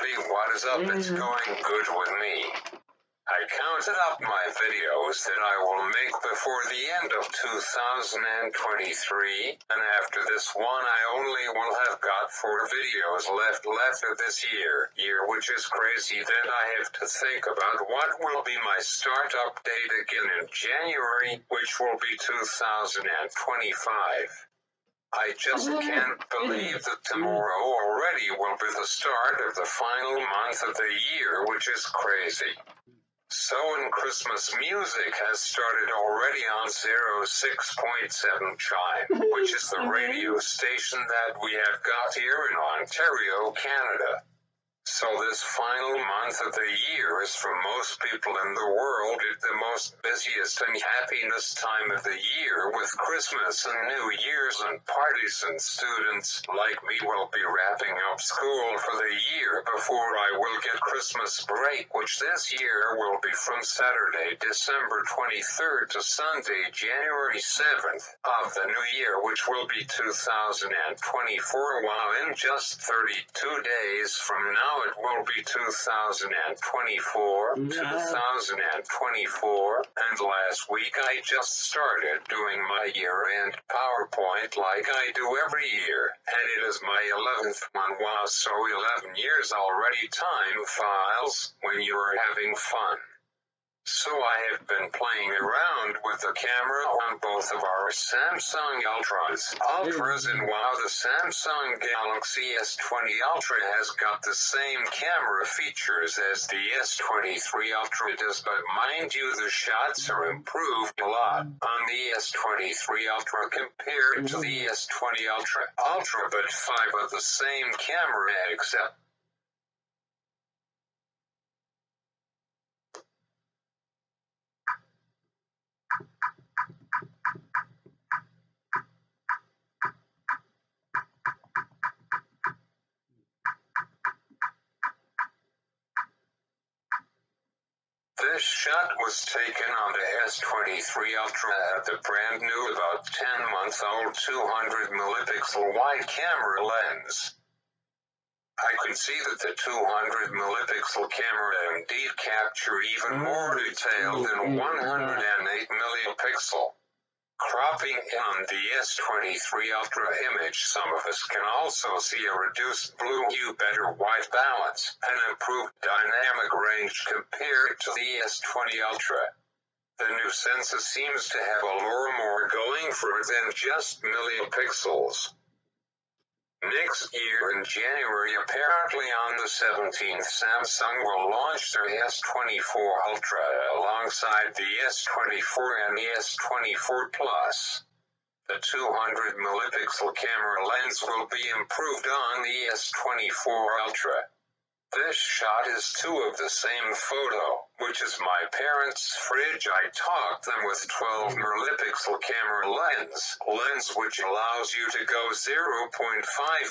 everybody, what is up? It's going good with me. I counted up my videos that I will make before the end of 2023, and after this one I only will have got 4 videos left of this year, which is crazy. Then I have to think about what will be my startup date again in January, which will be 2025. I just can't believe that tomorrow already will be the start of the final month of the year, which is crazy. So in Christmas music has started already on 06.7 Chime, which is the radio station that we have got here in Ontario, Canada. So this final month of the year is for most people in the world the most busiest and happiness time of the year, with Christmas and New Year's and parties, and students like me will be wrapping up school for the year before I will get Christmas break, which this year will be from Saturday, December 23rd to Sunday, January 7th of the new year, which will be 2024, while in just 32 days from now it will be 2024, and last week I just started doing my year-end PowerPoint like I do every year, and it is my 11th one. Wow, so 11 years already. Time flies when you are having fun. So I have been playing around with the camera on both of our Samsung Ultras, and while the Samsung Galaxy S20 Ultra has got the same camera features as the S23 Ultra does, but mind you, the shots are improved a lot on the S23 Ultra compared to the S20 Ultra, but 5 of the same camera except this shot was taken on the S23 Ultra at the brand new, about 10-month-old 200 megapixel wide camera lens. I can see that the 200 megapixel camera indeed capture even more detail than 108 megapixel. Cropping in the S23 Ultra image, some of us can also see a reduced blue hue, better white balance, and improved dynamic range compared to the S20 Ultra. The new sensor seems to have a lot more going for it than just megapixels. Next year in January, apparently on the 17th, Samsung will launch their S24 Ultra alongside the S24 and the S24 Plus. The 200 megapixel camera lens will be improved on the S24 Ultra. This shot is 2 of the same photo, which is my parents' fridge. I topped them with 12 megapixel camera lens which allows you to go 0.5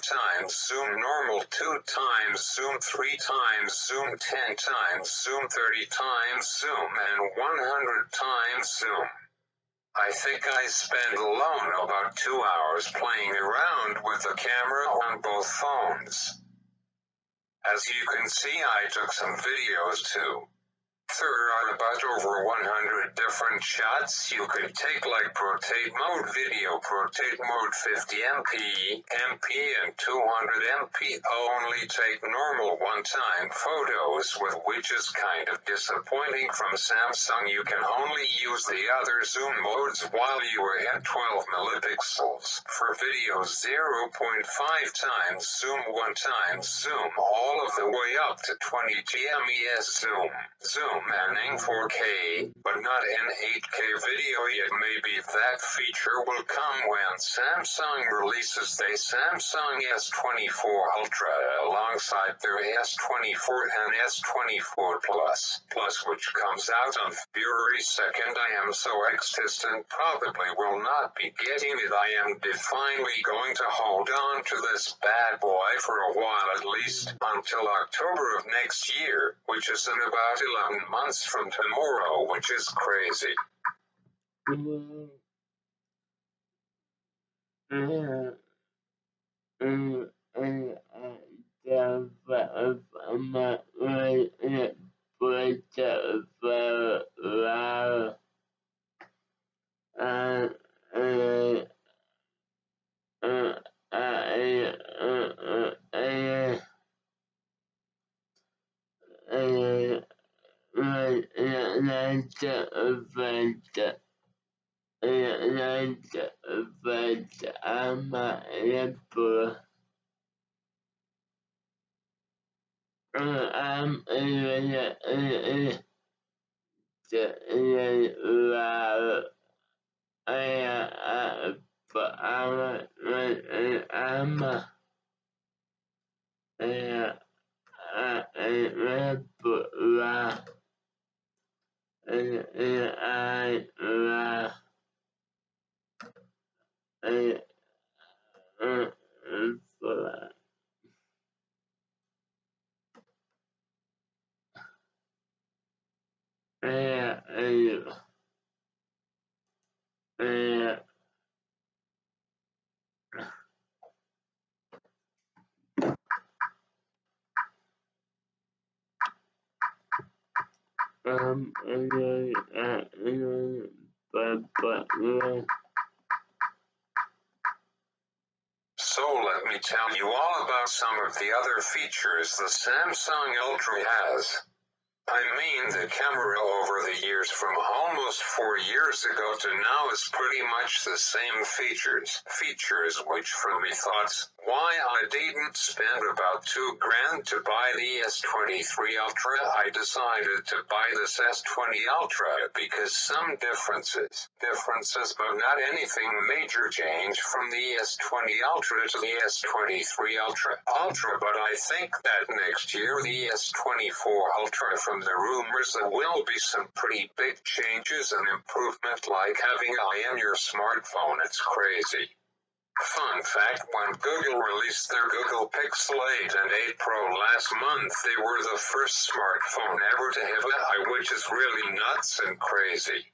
times zoom normal, 2 times zoom, 3 times zoom, 10 times zoom, 30 times zoom, and 100 times zoom. I think I spent alone about 2 hours playing around with the camera on both phones. As you can see, I took some videos too. There are about over 100 different shots you could take, like rotate mode, video rotate mode, 50 MP, and 200 MP. Only take normal one-time photos, which is kind of disappointing from Samsung. You can only use the other zoom modes while you are at 12 megapixels. For videos, 0.5 times zoom, 1 time zoom, all of the way up to 20 GMES zoom, and in 4K, but not in 8K video yet. Maybe that feature will come when Samsung releases the Samsung S24 Ultra alongside their S24 and S24 Plus, which comes out on February 2nd. I am so excited and probably will not be getting it. I am definitely going to hold on to this bad boy for a while, at least until October of next year, which is in about 11 months from tomorrow, which is crazy. So let me tell you all about some of the other features the Samsung Ultra has. I mean, the camera over the years from almost 4 years ago to now is pretty much the same features. Features which for me thoughts, why I didn't spend about $2,000 to buy the S23 Ultra. I decided to buy this S20 Ultra because some differences, but not anything major change from the S20 Ultra to the S23 Ultra, but I think that next year the S24 Ultra, from the rumors, there will be some pretty big changes and improvement, like having AI in your smartphone. It's crazy. Fun fact, when Google released their Google Pixel 8 and 8 Pro last month, they were the first smartphone ever to have AI, which is really nuts and crazy.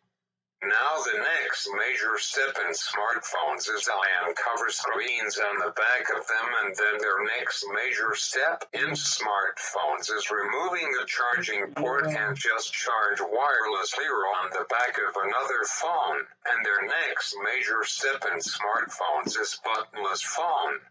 Now the next major step in smartphones is AI cover screens on the back of them, and then their next major step in smartphones is removing the charging port and just charge wirelessly or on the back of another phone. And their next major step in smartphones is buttonless phone,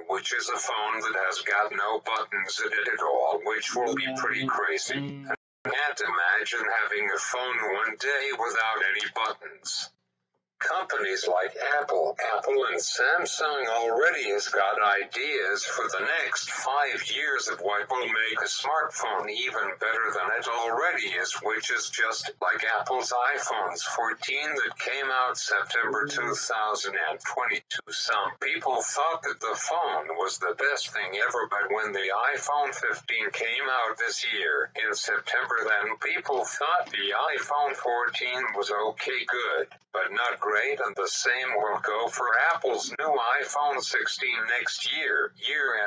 which is a phone that has got no buttons in it at all, which will be pretty crazy. Can't imagine having a phone one day without any buttons. Companies like Apple and Samsung already has got ideas for the next 5 years of what will make a smartphone even better than it already is, which is just like Apple's iPhones 14 that came out September 2022. Some people thought that the phone was the best thing ever, but when the iPhone 15 came out this year in September, then people thought the iPhone 14 was okay, good, but not great. And the same will go for Apple's new iPhone 16 next year,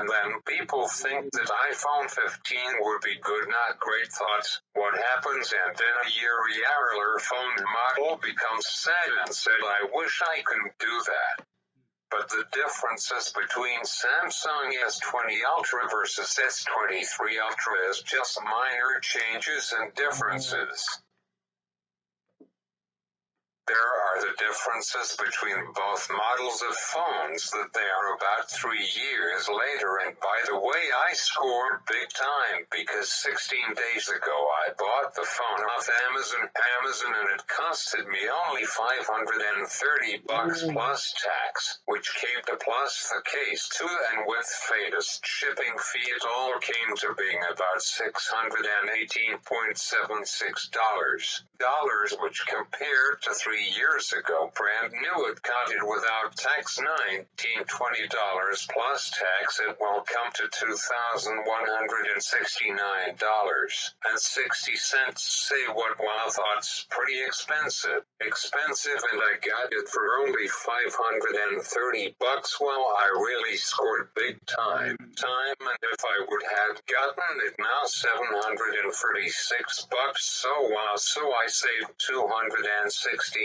and then people think that iPhone 15 would be good, not great. Thoughts, what happens? And then a year earlier phone model becomes sad and said, I wish I could do that. But the differences between Samsung S20 Ultra versus S23 Ultra is just minor changes and differences. There are the differences between both models of phones that they are about 3 years later, and by the way, I scored big time because 16 days ago I bought the phone off Amazon and it costed me only $530 plus tax, which came to plus the case too, and with latest shipping fee it all came to being about $618.76, which compared to 3 years ago, brand new, it got it without tax $1920 plus tax. It will come to $2,169.60. Say what? Wow, that's pretty expensive, and I got it for only $530. Well, I really scored big time, and if I would have gotten it now, $736. So wow, so I saved $216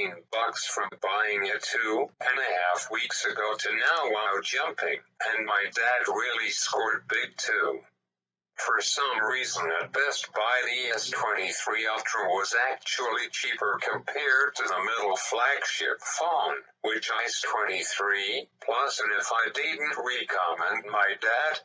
from buying it 2.5 weeks ago to now. Wow, jumping. And my dad really scored big too. For some reason at Best Buy, the S23 Ultra was actually cheaper compared to the middle flagship phone, which is S23 Plus, and if I didn't recommend my dad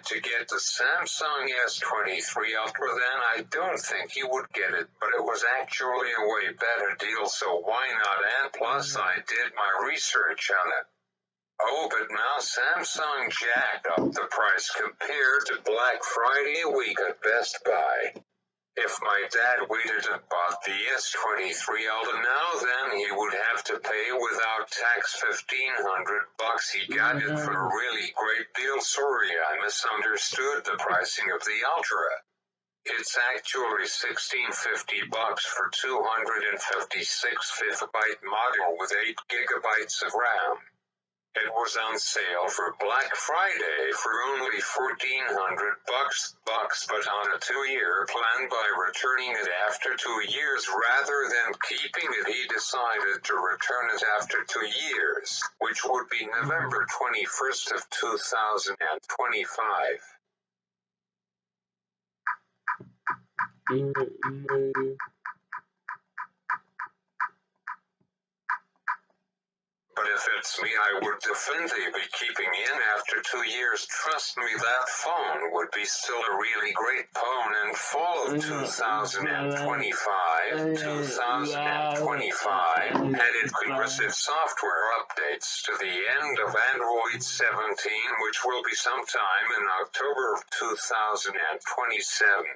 to get the Samsung S23 Ultra, then I don't think he would get it, but it was actually a way better deal, so why not? And plus I did my research on it. Oh, but now Samsung jacked up the price compared to Black Friday week at Best Buy. If my dad waited and bought the S23 Ultra now, then he would have to pay without tax $1,500. He got it for a really great deal. Sorry, I misunderstood the pricing of the Ultra. It's actually $1,650 for 256 5GB model with 8 GB of RAM. It was on sale for Black Friday for only $1,400, but on a 2-year plan. By returning it after 2 years rather than keeping it, he decided to return it after 2 years, which would be November 21st of 2025. But if it's me, I would definitely be keeping in after 2 years. Trust me, that phone would be still a really great phone in fall of 2025, and it could receive software updates to the end of Android 17, which will be sometime in October of 2027.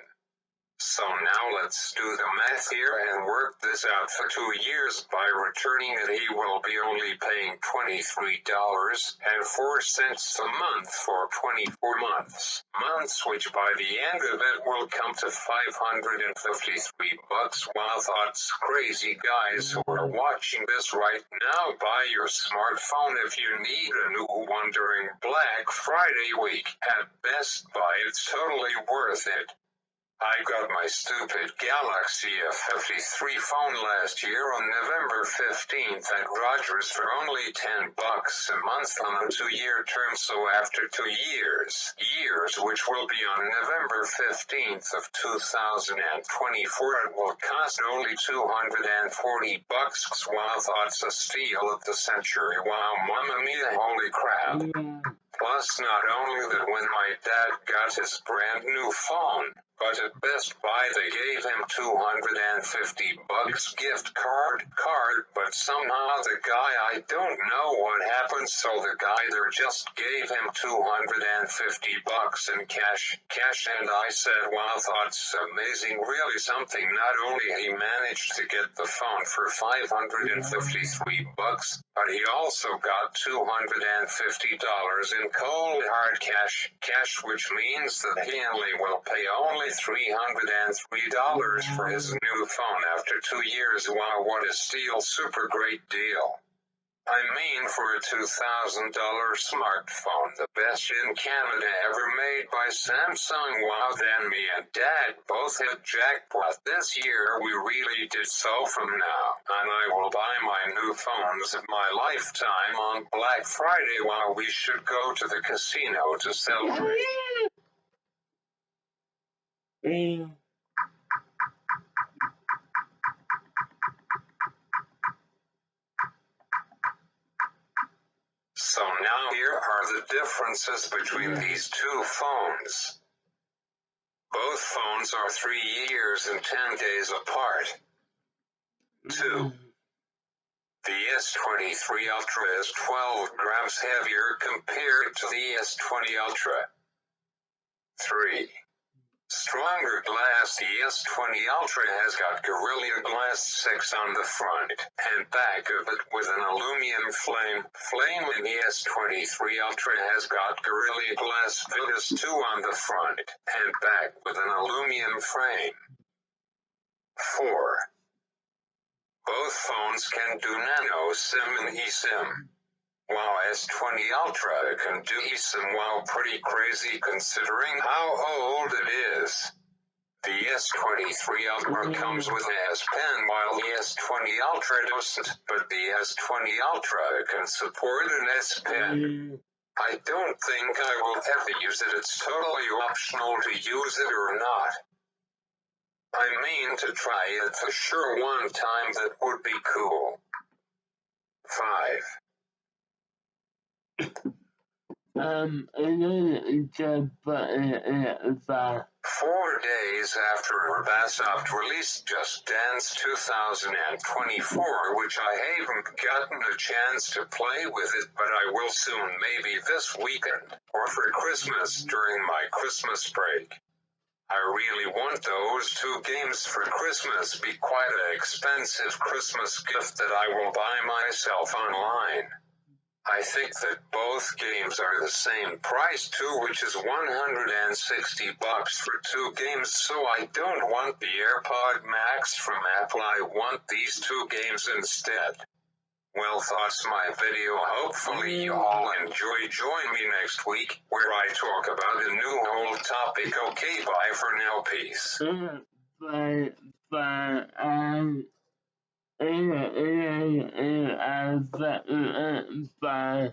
So now let's do the math here and work this out. For 2 years, by returning it, he will be only paying $23.04 a month for 24 months, which by the end of it will come to $553. Wow, that's crazy. Guys who are watching this right now, buy your smartphone if you need a new one during Black Friday week at Best Buy. It's totally worth it. I got my stupid Galaxy S23 phone last year on November 15th at Rogers for only $10 a month on a 2-year term. So after 2 years, which will be on November 15th of 2024, it will cost only $240. Wow, that's a steal of the century. Wow, mamma mia, holy crap. Plus, not only that, when my dad got his brand new phone, but at Best Buy they gave him $250 gift card, but somehow the guy, I don't know what happened, so the guy there just gave him $250 in cash, and I said, wow, that's amazing, really something. Not only he managed to get the phone for $553, but he also got $250 in cold hard cash, which means that he only will pay only $303 for his new phone after 2 years. Wow, what a steal, super great deal. I mean, for a $2,000 smartphone, the best in Canada ever made by Samsung. Wow, then me and Dad both hit jackpot this year. We really did. So from now on, I will buy my new phones of my lifetime on Black Friday. Wow, we should go to the casino to celebrate. So now here are the differences between these two phones. Both phones are 3 years and 10 days apart. 2. The S23 Ultra is 12 grams heavier compared to the S20 Ultra. 3. Stronger glass. The S20 Ultra has got Gorilla Glass 6 on the front and back of it with an aluminum frame, and the S23 Ultra has got Gorilla Glass Vitus 2 on the front and back with an aluminum frame. 4. Both phones can do nano SIM and eSIM. Wow, S20 Ultra can do eSIM. Wow, pretty crazy considering how old it is. The S23 Ultra comes with an S Pen, while the S20 Ultra doesn't, but the S20 Ultra can support an S Pen. I don't think I will ever use it. It's totally optional to use it or not. I mean, to try it for sure one time, that would be cool. 5. 4 days after Ubisoft released Just Dance 2024, which I haven't gotten a chance to play with it, but I will soon, maybe this weekend, or for Christmas during my Christmas break. I really want those 2 games for Christmas. Be quite an expensive Christmas gift that I will buy myself online. I think that both games are the same price too, which is $160 for 2 games, so I don't want the AirPod Max from Apple. I want these 2 games instead. Well, that's my video. Hopefully you all enjoy. Join me next week where I talk about a new whole topic. Okay, bye for now. Peace. Bye.